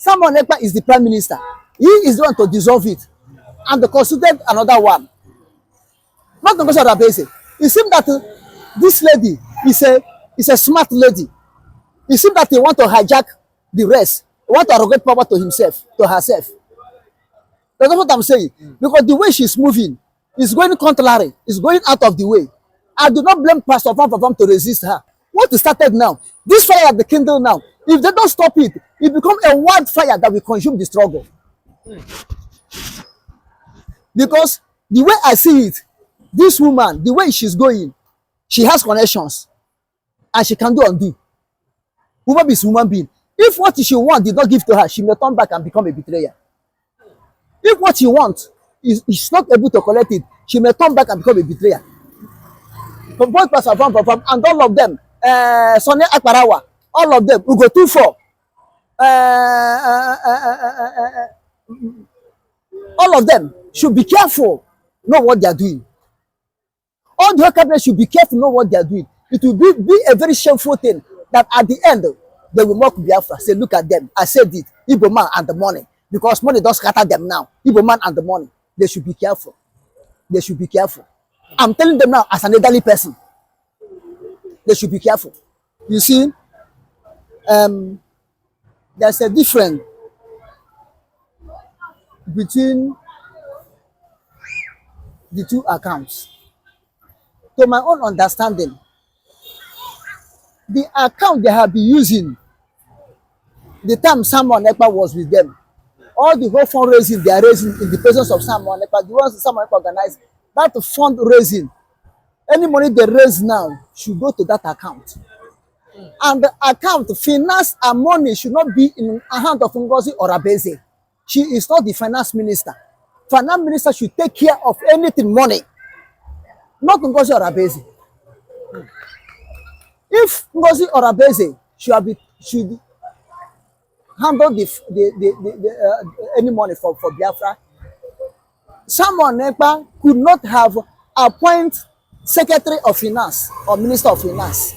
Simon Ekpa is the prime minister. He is the one to dissolve it. And they constituted another one. Not Ngozi Arabese. It seems that this lady is a smart lady. It seems that he want to hijack the rest. He want to arrogate power to himself, to herself. That's what I'm saying. Because the way she's moving is going contrary, is going out of the way. I do not blame Pastor Van to resist her. What is started now? This fire at the kindle now. If they don't stop it, it becomes a wildfire that will consume the struggle. Because the way I see it, this woman, the way she's going, she has connections. And she can do undo. Woman is human being. If what she wants did not give to her, she may turn back and become a betrayer. If what she wants is not able to collect it, she may turn back and become a betrayer. From both Pastor Van and all of them, Sonia Akparawa, all of them, Ugo 24, all of them should be careful, know what they are doing. All the whole cabinet should be careful, know what they are doing. It will be a very shameful thing that at the end, they will mock Biafra. Say, look at them. I said it. Igbo man and the money. Because money does scatter them now. Igbo man and the money. They should be careful. They should be careful. I'm telling them now as an elderly person. They should be careful. You see, there's a difference between the two accounts. To my own understanding, the account they have been using the time Simon Ekpa was with them, all the whole fundraising they are raising in the presence of Simon Ekpa, the ones Simon Ekpa organized, that fundraising, any money they raise now should go to that account. And the account, finance and money should not be in the hand of Ngozi or Abeze. She is not the finance minister. Finance minister should take care of anything money, not Ngozi or Abeze. If Ngozi or Abeze should handle any money for Biafra, Simon Ekpa could not have appointed Secretary of Finance or Minister of Finance.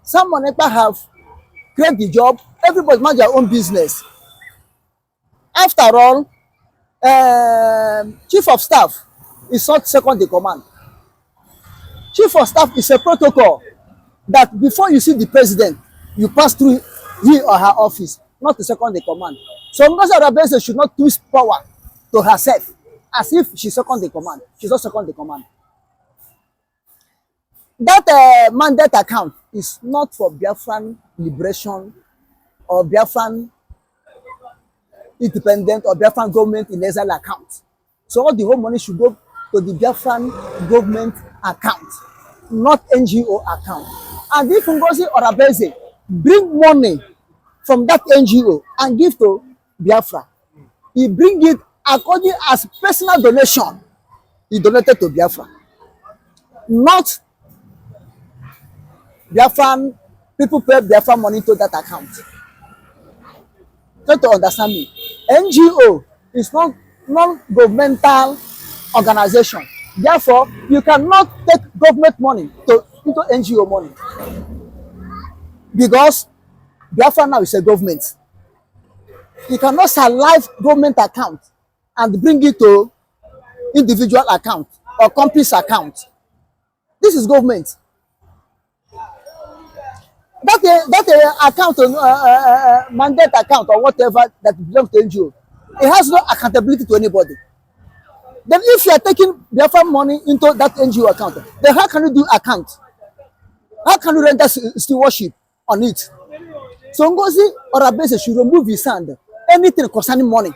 Simon Ekpa have created the job. Everybody manage their own business. After all, Chief of Staff is not second in command. Chief of Staff is a protocol that before you see the president, you pass through he or her office, not the second in command. So Ngozi Arabese should not twist power to herself as if she's second in command. She's not second in command. That mandate account is not for Biafran liberation or Biafran independent or Biafran government in exile account. So all the whole money should go to the Biafran government account, not NGO account. And if Ngozi or Abeze bring money from that NGO and give to Biafra, he bring it according as personal donation. He donated to Biafra, not Biafran people pay Biafra money to that account. Try to understand me. NGO is not non-governmental organization. Therefore, you cannot take government money into NGO money. Because Biafra now is a government. You cannot survive government account and bring it to individual account or company's account. This is government. That account, mandate account or whatever that belongs to NGO, it has no accountability to anybody. Then if you are taking Biafra money into that NGO account, then how can you do account? How can you render stewardship on it? So Ngozi or Abese should remove his hand. Anything concerning money,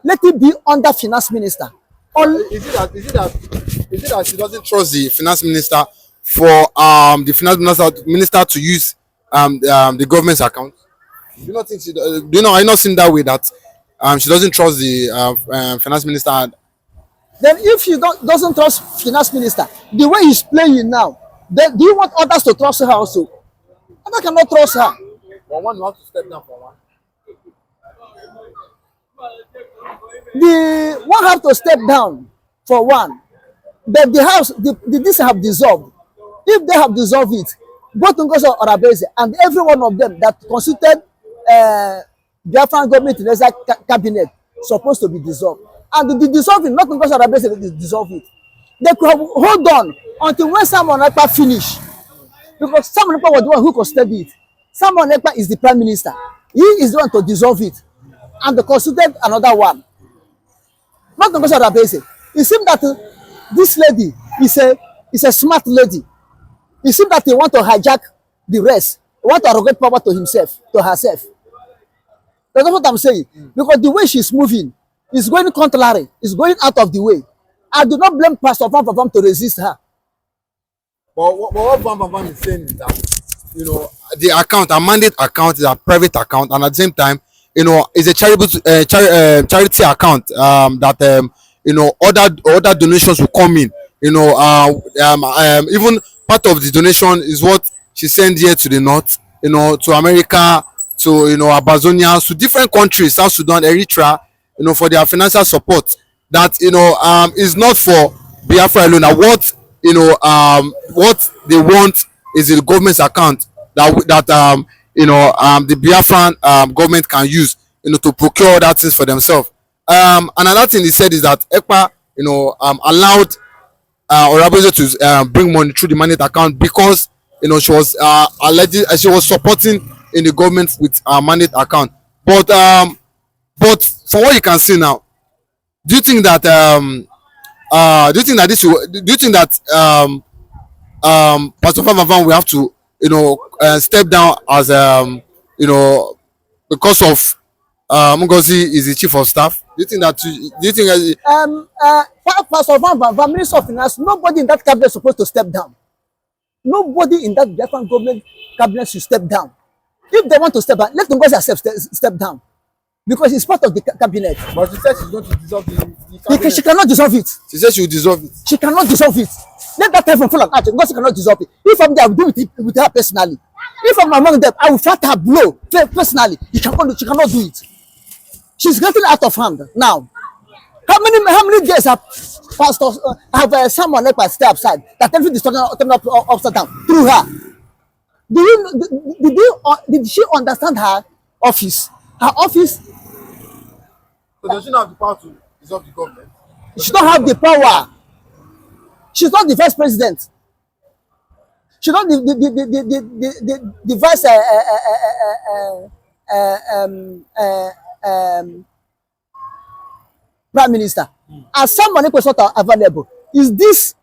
let it be under finance minister. Is it that she doesn't trust the finance minister for the finance minister to use the government's account? Do you not think are you not seeing that way that she doesn't trust the finance minister? Then if she doesn't trust finance minister, the way he's playing now, then do you want others to trust her also? Others cannot trust her. But one has to step down for one. The one have to step down for one. But the house, this have dissolved. If they have dissolved it, both Ngozi or Abese and every one of them that constituted Biafra government in exile cabinet supposed to be dissolved. And the dissolving, not because of the base, they dissolve it. They could have hold on until when Simon Ekpa finish. Because Simon Ekpa was the one who custodied it. Simon Ekpa is the prime minister. He is the one to dissolve it. And they constituted another one. Not because of the base. It seems that this lady is a smart lady. It seems that he want to hijack the rest. He want to arrogate power to himself, to herself. That's what I'm saying. Because the way she's moving is going contrary, is going out of the way. I do not blame Pastor Van Van to resist her. But what Van Van is saying is that, you know, the account, a mandate account, is a private account, and at the same time, you know, it's a charity account that you know, other donations will come in. You know, even part of the donation is what she sent here to the north, you know, to America, to, you know, Abazonia, to different countries, South Sudan, Eritrea, you know, for their financial support. That, you know, is not for Biafra alone. What, you know, what they want is the government's account that you know, the Biafran government can use, you know, to procure other things for themselves. Another thing he said is that Ekpa, you know, allowed Orabezo to bring money through the mandate account because, you know, she was alleged, she was supporting in the government with a mandate account. But from what you can see now, do you think that Pastor Van will have to, you know, step down as you know, because of Ngozi is the chief of staff? Do you think that? Do you think Pastor Van, Minister of Finance, nobody in that cabinet is supposed to step down. Nobody in that Biafran government cabinet should step down. If they want to step down, let Ngozi step down, because it's part of the cabinet. But she said she's going to dissolve the cabinet. She cannot dissolve it. She said she will dissolve it. She cannot dissolve it. Let that type of full of action. Ngozi cannot dissolve it. If I'm there, I will do it with her personally. If I'm among them, I will fight her blow personally. She cannot do it. She's getting out of hand now. How many days have pastors have someone like stay upside that everything is turning up upside down through her? Did she understand her office? Her office. So does she not have the power to dissolve the government? She don't have the power. She's not the vice president. She's not the vice prime minister. As someone who is not available, is this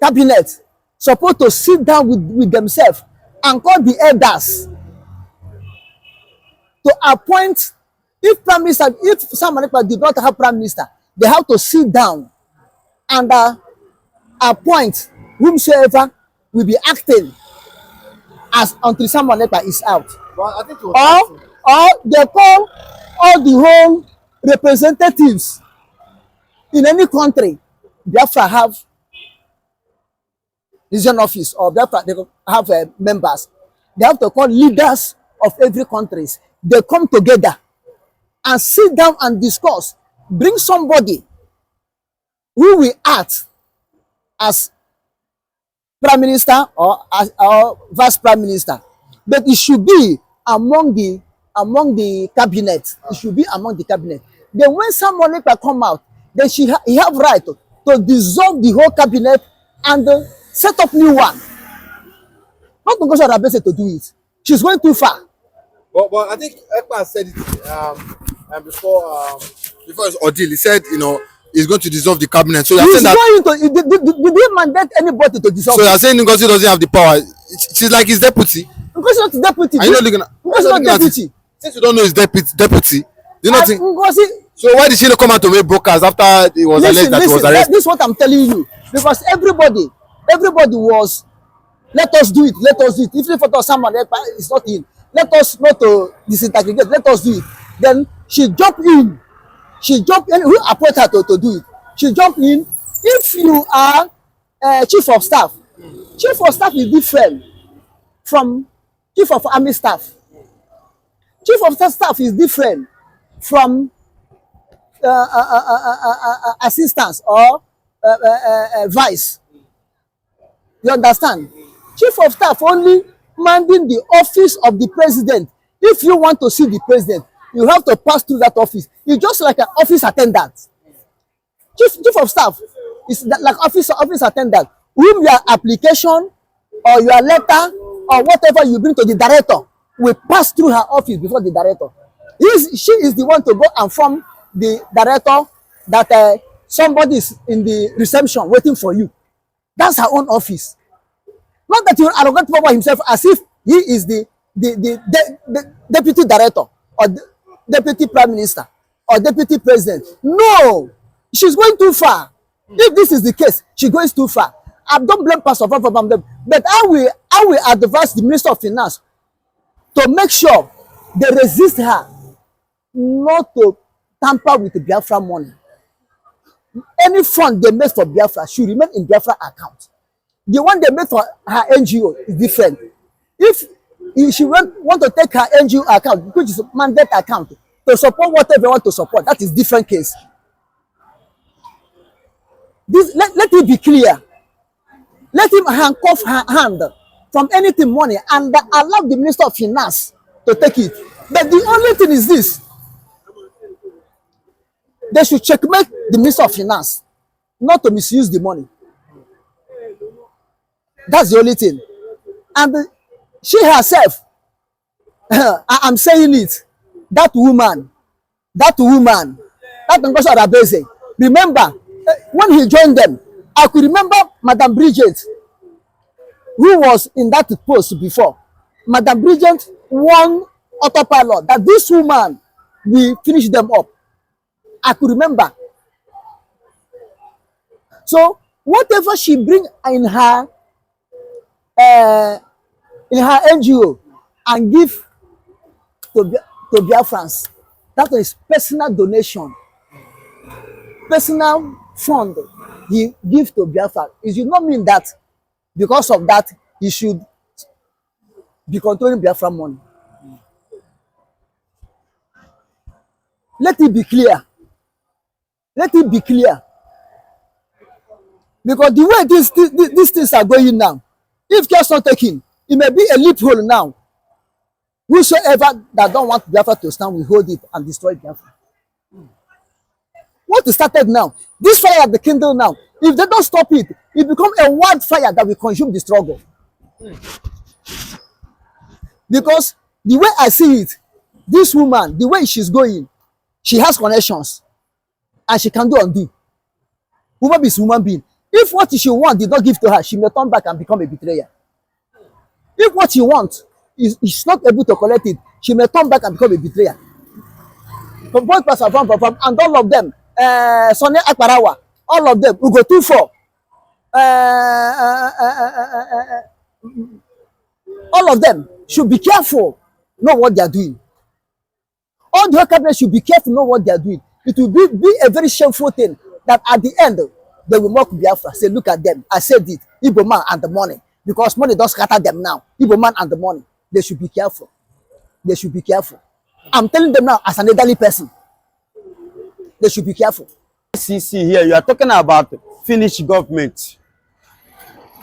cabinet supposed to sit down with themselves and call the elders to appoint? If prime minister, if someone did not have prime minister, they have to sit down and appoint whomsoever will be acting as until someone is out. Well, I think Or they call all the whole representatives in any country. Biafra have region office, or Biafra they have members. They have to call leaders of every country. They come together and sit down and discuss. Bring somebody who will act as prime minister or vice prime minister, but it should be among the cabinet. It should be among the cabinet. Then when someone come out, then he have right to dissolve the whole cabinet and set up new one. Not because of her best to do it. She's going too far. But I think Ekpa said it before his ordeal. He said, you know, he's going to dissolve the cabinet. So you're saying that did he mandate anybody to dissolve? So you're saying Ngozi doesn't have the power? She's like his deputy. Ngozi not deputy. Are you not looking at? Ngozi not deputy. Since you don't know his deputy, do you not think? Ngozi. So why did she not come out to make broadcast after it was alleged that he was arrested? This is what I'm telling you, because everybody was, let us do it. If for someone is not in, let us not to disintegrate. Let us do it. Then she jumped in. Who appointed her to do it? She jumped in. If you are chief of staff is different from chief of army staff. Chief of staff is different from assistants or vice. You understand? Chief of staff only commanding the office of the president. If you want to see the president, you have to pass through that office. It's just like an office attendant. Chief of staff is like office attendant, whom your application or your letter or whatever you bring to the director will pass through her office before the director. She is the one to go and inform the director that somebody is in the reception waiting for you. That's her own office. Not that you arrogant over himself as if he is the deputy director or deputy prime minister or deputy president. No, she's going too far. If this is the case, she goes too far. I don't blame Pastor Van from them, but I will advise the Minister of Finance to make sure they resist her not to tamper with the Biafra money. Any fund they make for Biafra should remain in Biafra account. The one they made for her NGO is different. If she want to take her NGO account, which is a mandate account, to support whatever they want to support, that is different case. Let it be clear. Let him handcuff her hand from anything money and allow the Minister of Finance to take it. But the only thing is this: they should checkmate the Minister of Finance not to misuse the money. That's the only thing. And she herself, I'm saying it, that woman, that Ngozi Arabese, remember, when he joined them, I could remember Madam Bridget, who was in that post before. Madam Bridget won autopilot that this woman will finish them up. I could remember. So whatever she bring in her NGO and give to Biafrans, that is personal donation, personal fund he give to Biafra. It should not mean that because of that he should be controlling Biafra money. Let it be clear. Let it be clear. Because the way these things are going now, if care is not taken, it may be a loophole now. Whosoever that don't want Biafra to stand will hold it and destroy Biafra. What is started now, this fire at the kindle now, if they don't stop it, it becomes a wildfire that will consume the struggle. Because the way I see it, this woman, the way she's going, she has connections and she can do undo. Woman is human being. If what she wants did not give to her, she may turn back and become a betrayer. If what she wants is not able to collect it, she may turn back and become a betrayer. From both Pastor Van and all of them, Sonny Akparawa, all of them, Ugo 24, all of them should be careful, know what they are doing. All the cabinet should be careful, know what they are doing. It will be a very shameful thing that at the end, they will mock Biafra. Say, look at them. I said it. Igbo man and the money. Because money does scatter them now. Igbo man and the money. They should be careful. They should be careful. I'm telling them now as an elderly person. They should be careful. CC here, you are talking about Finnish government.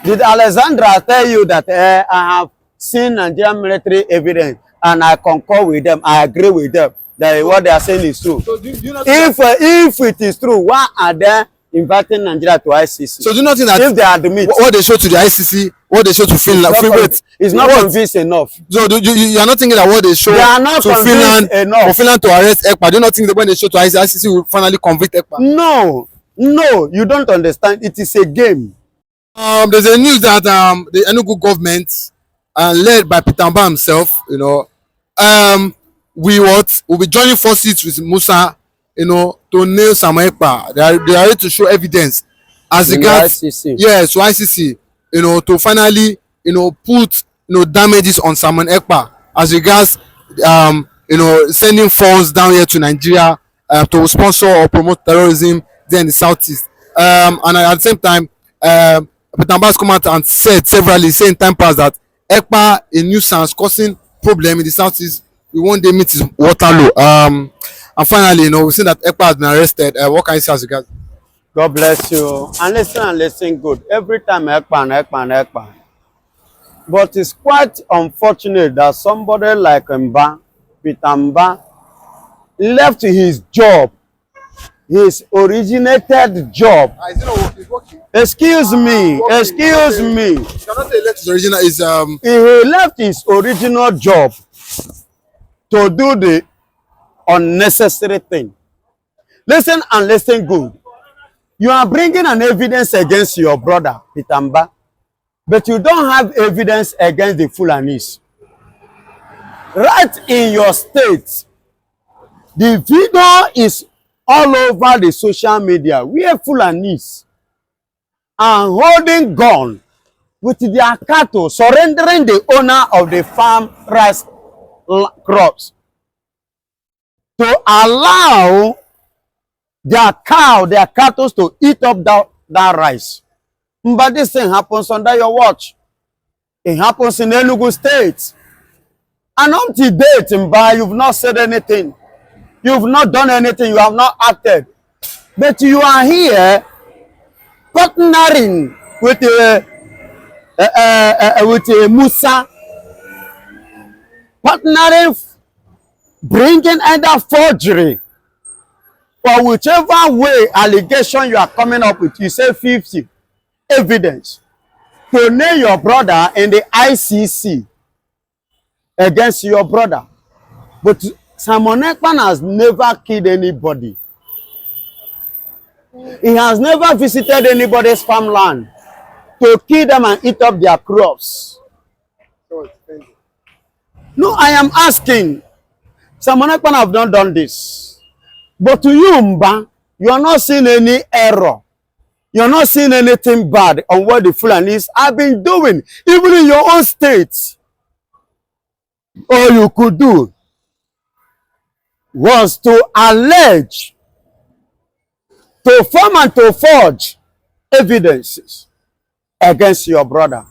Did Alexandra tell you that I have seen Nigerian military evidence and I concur with them, I agree with them, that what they are saying is true? So do you not If it is true, why are they inviting Nigeria to ICC? So do you not think that if they admit what they show to the ICC, what they show to Finland, it's not convincing enough. So you are not thinking that what they show They are not to Finland enough. for Finland to arrest Ekpa? Do you not think that when they show to ICC will finally convict Ekpa? No, you don't understand. It is a game. There's a news that the Enugu government, led by Peter Mba himself, will be joining forces with Musa, to nail some Ekpa. They are ready to show evidence as regards, yes, to ICC, to finally, put, damages on Simon Ekpa as regards, sending funds down here to Nigeria to sponsor or promote terrorism there in the southeast. And at the same time, Peter Mba has come out and said severally, saying time past that Ekpa, a nuisance causing problem in the southeast, we one day meet his Waterloo. And finally, we've seen that Ekpa has been arrested. What can you say as regards? God bless you. And listen good. Every time Ekpa. But it's quite unfortunate that somebody like Mba, left his job, his originated job. Is it not working? It's working. Excuse me, Working. excuse me. You cannot say he left his original. He left his original job to do the unnecessary thing. Listen and listen good. You are bringing an evidence against your brother, Mba, but you don't have evidence against the Fulanis. Right in your state, the video is all over the social media where Fulanis are holding gun with their cattle, surrendering the owner of the farm rice crops to allow their cattle to eat up that rice. But this thing happens under your watch. It happens in Enugu State. And up to date, Mba, you've not said anything. You've not done anything. You have not acted. But you are here partnering with Musa, partnering, bringing either forgery or whichever way allegation you are coming up with. You say 50 evidence to nail your brother in the ICC against your brother. But Simon Ekpa has never killed anybody. He has never visited anybody's farmland to kill them and eat up their crops. No, I am asking. Simon Ekpa have not done this. But to you, Mba, you are not seeing any error. You are not seeing anything bad on what the Fulanis have been doing, even in your own state. All you could do was to allege, to form and to forge evidences against your brother.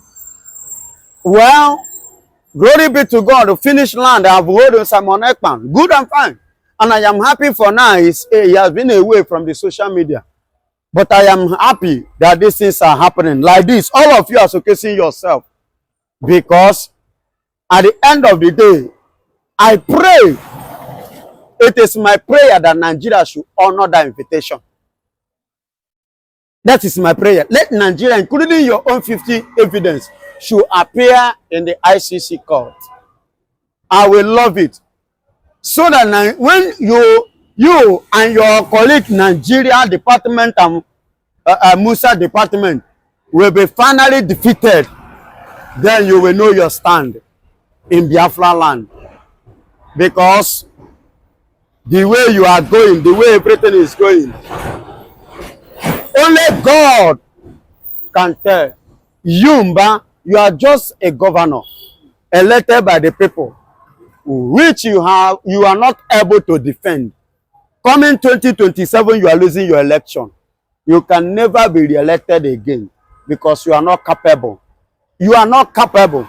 Well, glory be to God, the finished land I have hold Simon Ekpa. Good and fine. And I am happy for now. He has been away from the social media. But I am happy that these things are happening. Like this, all of you are showcasing yourself. Because at the end of the day, I pray, it is my prayer that Nigeria should honor that invitation. That is my prayer. Let Nigeria, including your own 50 evidence, should appear in the ICC court. I will love it. So that when you and your colleague Nigeria department and Musa department will be finally defeated, then you will know your stand in Biafra land. Because the way you are going, the way everything is going, only God can tell. You, Mba, you are just a governor elected by the people, which you are not able to defend. Coming 2027, you are losing your election. You can never be re-elected again because you are not capable. You are not capable.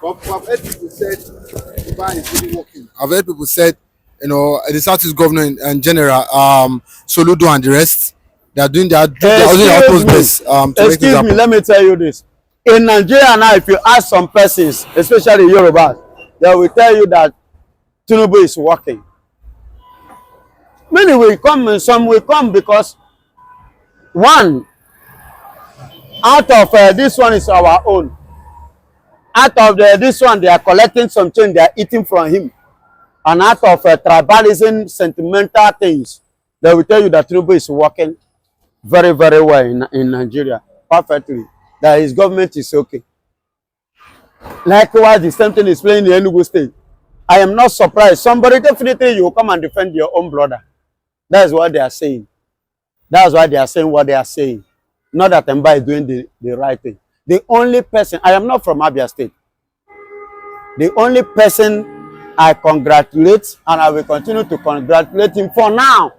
But I've heard people said Dubai is really working. I've heard people said, you know, the Southeast governor in general, Soludo and the rest, they are doing their utmost best. Excuse me, let me tell you this. In Nigeria now, if you ask some persons, especially Yoruba, they will tell you that Tinubu is working. Many will come and some will come because one, out of this one is our own. Out of this one, they are collecting some change, they are eating from him. And out of tribalism, sentimental things, they will tell you that Tinubu is working very, very well in Nigeria. Perfectly. That his government is okay. Likewise, the same thing is playing in Enugu State. I am not surprised. Somebody definitely you will come and defend your own brother. That is what they are saying. That's why they are saying what they are saying. Not that Mba is doing the right thing. The only person, I am not from Abia State. The only person I congratulate, and I will continue to congratulate him for now.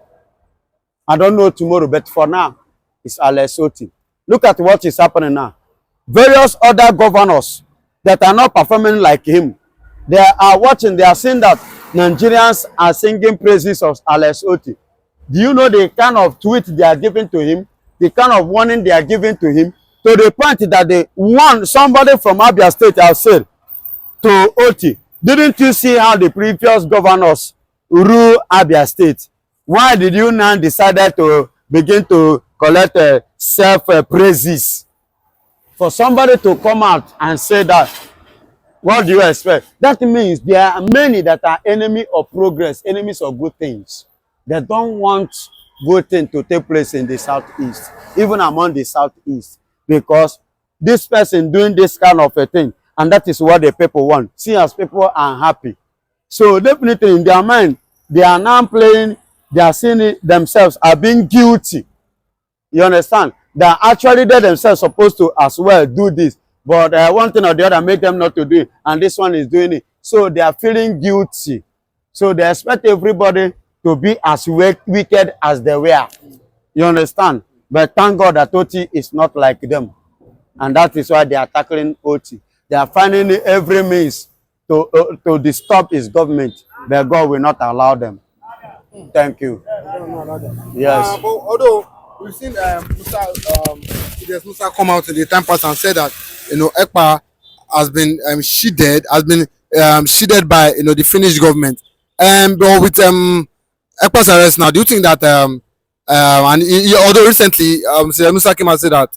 I don't know tomorrow, but for now, it's Alex Oti. Look at what is happening now. Various other governors that are not performing like him, they are watching, they are seeing that Nigerians are singing praises of Alex Oti. Do you know the kind of tweet they are giving to him? The kind of warning they are giving to him? to the point that they want somebody from Abia State, I've said, to Oti. Didn't you see how the previous governors rule Abia State? Why did you now decide to begin to collect self-praises? For somebody to come out and say that, what do you expect? That means there are many that are enemy of progress, enemies of good things. They don't want good things to take place in the southeast, even among the southeast, because this person doing this kind of a thing, and that is what the people want. See, as people are happy. So definitely in their mind, they are now playing, they are seeing it themselves are being guilty. You understand? They are actually they themselves supposed to as well do this. But one thing or the other make them not to do it. And this one is doing it. So they are feeling guilty. So they expect everybody to be as wicked as they were. You understand? But thank God that Oti is not like them. And that is why they are tackling Oti. They are finding every means to disturb his government. But God will not allow them. Thank you. Yes. But although we've seen Musa come out in the time past and said that Ekpa has been shielded by the Finnish government. But with Ekpa's arrest now, do you think that although recently Musa came and said that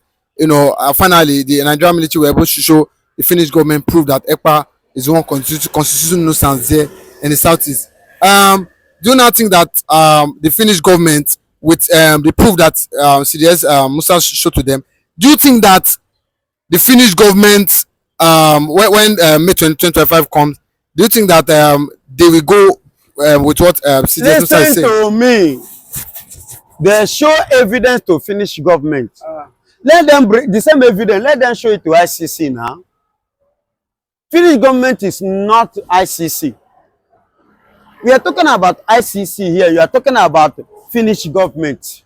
finally the Nigerian military were able to show the Finnish government prove that Ekpa is one constitutional nuisance there in the southeast. Do you not think that the Finnish government, with the proof that CDS Musa showed to them, do you think that the Finnish government, when May 2025 comes, do you think that they will go with what CDS Musa is saying? Listen to me. They show evidence to Finnish government. Let them bring the same evidence. Let them show it to ICC now. Finnish government is not ICC. We are talking about ICC here. You are talking about Finnish government.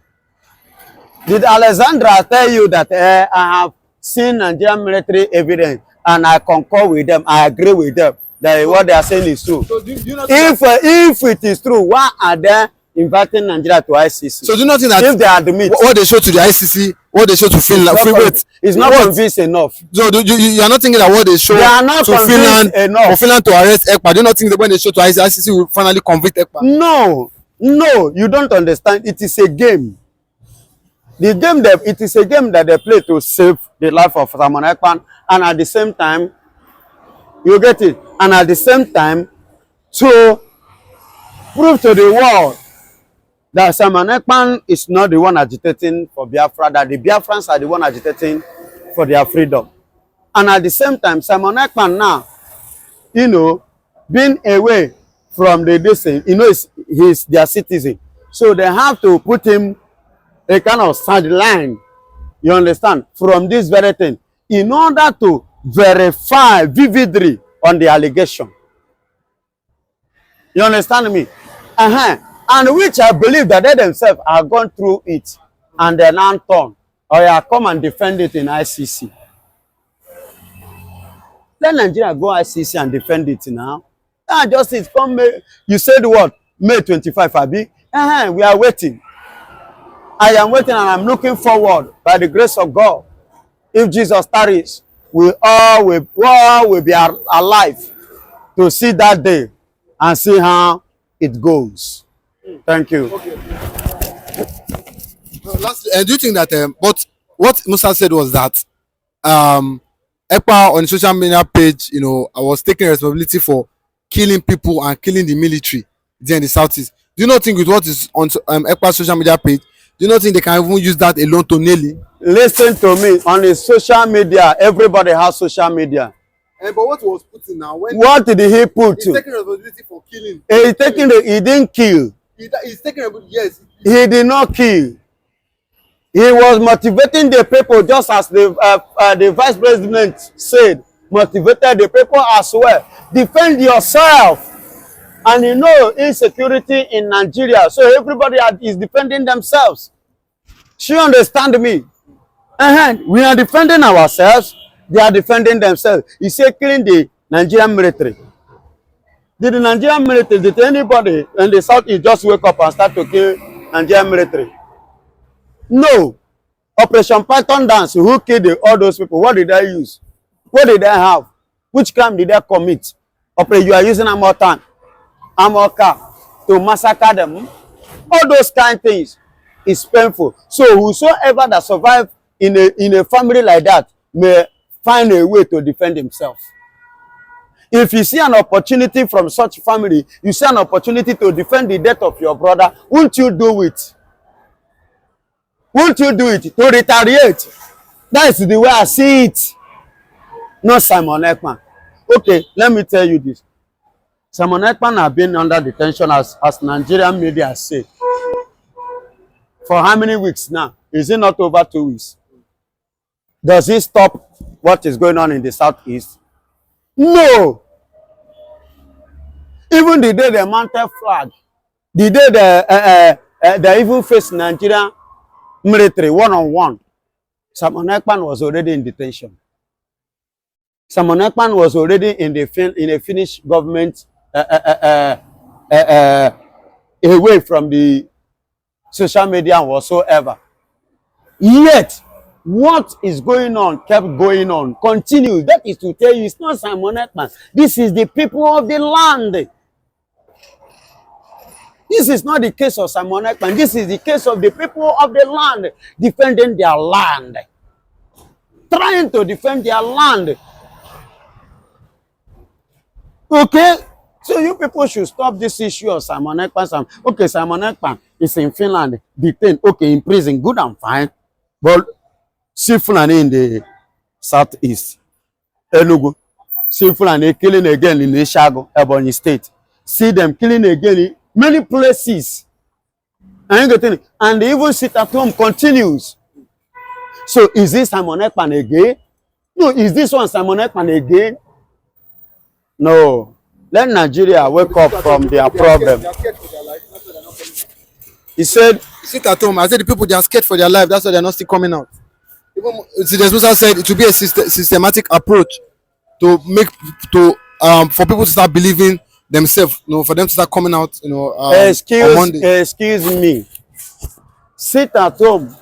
Did Alexandra tell you that I have seen Nigerian military evidence and I concur with them, I agree with them, that what they are saying is true? So do you not If it is true, why are they inviting Nigeria to ICC? So do you not think that if they admit what they show to the ICC, what they show to Finland, it's not convincing enough. So you are not thinking that what they show They are not to Finland enough. for Finland to arrest Ekpa? Do you not think that when they show to ICC will finally convict Ekpa? No, you don't understand. It is a game. It is a game that they play to save the life of Simon Ekpa, and at the same time, you get it, and at the same time, to prove to the world that Simon Ekpa is not the one agitating for Biafra, that the Biafrans are the one agitating for their freedom. And at the same time, Simon Ekpa now, being away from the distance, he's their citizen. So they have to put him a kind of sideline, you understand, from this very thing, in order to verify vividly on the allegation. You understand me? And which I believe that they themselves have gone through it and then now turn, or you come and defend it in ICC. Let Nigeria go ICC and defend it now. Justice, come May. You said what? May 25, Abi? We are waiting. I am waiting and I'm looking forward, by the grace of God. If Jesus tarries, we all will be alive to see that day and see how it goes. Thank you. Okay. Lastly, do you think that what Musa said was that Ekpa on the social media page, I was taking responsibility for killing people and killing the military there in the southeast? Do you not think with what is on Ekpa's social media page, do you not think they can even use that alone to nail him? Listen to me. On his social media, everybody has social media. But what was put in now? What did he put? He's taking responsibility for killing. He didn't kill. He's taking responsibility. Yes. He did not kill. He was motivating the people, just as the vice president said, motivated the people as well. Defend yourself. And insecurity in Nigeria, so everybody is defending themselves. She understand me? We are defending ourselves. They are defending themselves. You say killing the Nigerian military. Did the Nigerian military, did anybody in the south just wake up and start to kill Nigerian military? No. Operation Python dance, who killed all those people? What did they use? What did they have? Which crime did they commit? You are using armor tank, armor car to massacre them. All those kind of things is painful. So whosoever that survive in a family like that may find a way to defend himself. If you see an opportunity from such family, you see an opportunity to defend the death of your brother, won't you do it? Won't you do it to retaliate? That is the way I see it. Not Simon Ekpa. Okay, let me tell you this. Simon Ekpa has been under detention as Nigerian media say. For how many weeks now? Is it not over 2 weeks? Does he stop what is going on in the southeast? No. Even the day they mounted flag, the day they even faced Nigeria military one-on-one, Simon Ekpa was already in detention. Simon Ekpa was already in a Finnish government away from the social media whatsoever. Yet, what is going on kept going on, continues. That is to tell you, it's not Simon Ekpa. This is the people of the land. This is not the case of Simon Ekpa. This is the case of the people of the land defending their land. Trying to defend their land. Okay? So you people should stop this issue of Simon Ekpa. Okay, Simon Ekpa is in Finland, detained. Okay, in prison, good and fine. But see Fulani in the southeast. Enugu. See Fulani killing again in Ishago, Ebonyi State. See them killing again in many places. And they even sit at home continues. So is this Simon Ekpa again? No, is this one Simon Ekpa again? No. Let Nigeria wake up from their problem. He said, sit at home. I said the people, they are scared for their life. That's why they're not still coming out. Even Musa said it will be a systematic approach to make for people to start believing themselves. You know, for them to start coming out. You know, on Monday. Excuse me. Sit at home.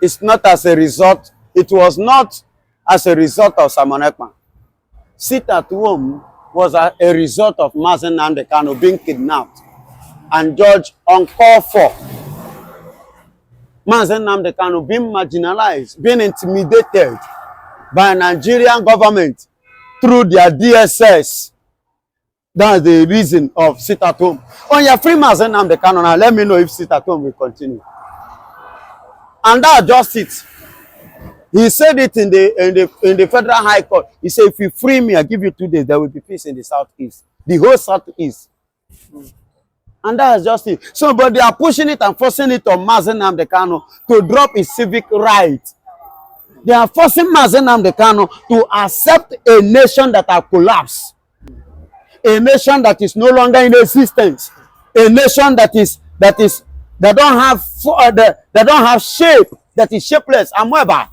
It's not as a result. It was not as a result of Simon Ekpa. Sit at home was a result of nnamdikanu being kidnapped and judged uncalled for. nnamdikanu being marginalized, being intimidated by Nigerian government through their DSS. That's the reason of sit at home. On your free nnamdikanu now, let me know if sit at home will continue. And that's just it. He said it in the Federal High Court. He said, if you free me, I give you 2 days, there will be peace in the southeast. The whole southeast. And that's just it. So, but they are pushing it and forcing it on nnamdikanu to drop his civic right. They are forcing nnamdikanu to accept a nation that has collapsed. A nation that is no longer in existence. A nation that don't have shape, that is shapeless. Amoeba.